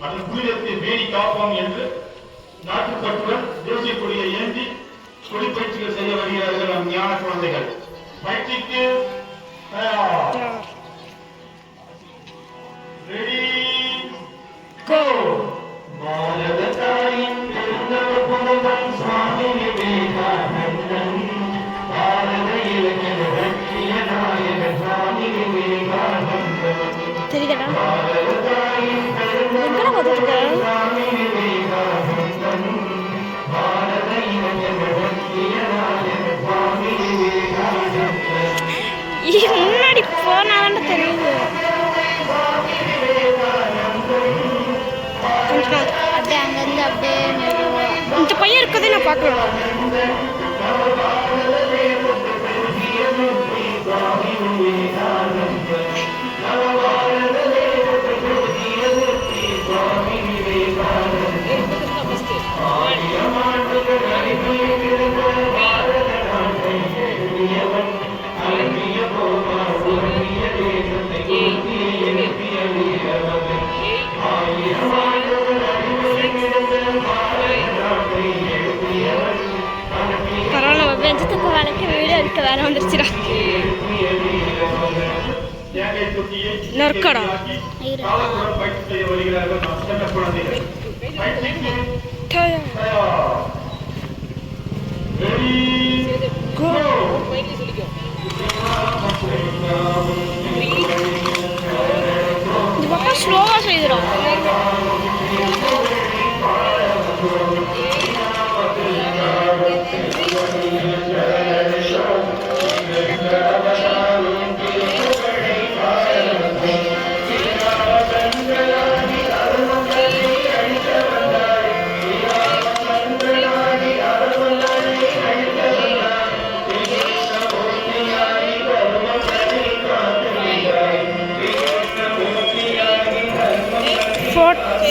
அதன் புனிதத்தை பேணி காப்போம் என்று நாட்டுப்பற்றுடன் தேசிய கொடியை ஏந்தி கொடிப்பயிற்சிகள் செய்ய வருகிறார்கள் நம் ஞான குழந்தைகள். பயிற்சிக்கு ரெடி கோ. பாரத தாயின் பிறந்தவர் புனிதன் சுவாமி விவேகானந்தன். பாரத இளைஞர் லட்சிய நாயகர் சுவாமி விவேகானந்தன். தெரியுதா? முன்னாடி போனாதான் தெரியுது. அப்படியே அங்கிருந்து அப்படியே இந்த பையன் இருக்கதே நான் பார்க்கலாம். பரவாயில்ல, வெஞ்சத்துக்கு வேலைக்கு வீடு இருக்க வேலை வந்துருச்சுடா. நற்கடா இந்த பக்கம் ஸ்லோவா செய்கிறோம்.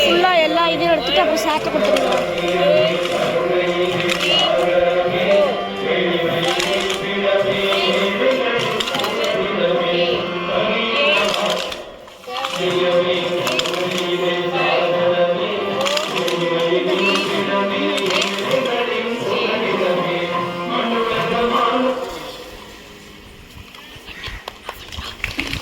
ஃபுல்லாக எல்லா இதையும் எடுத்துகிட்டு அப்புறம் சாட்டை கொடுத்துருவோம்.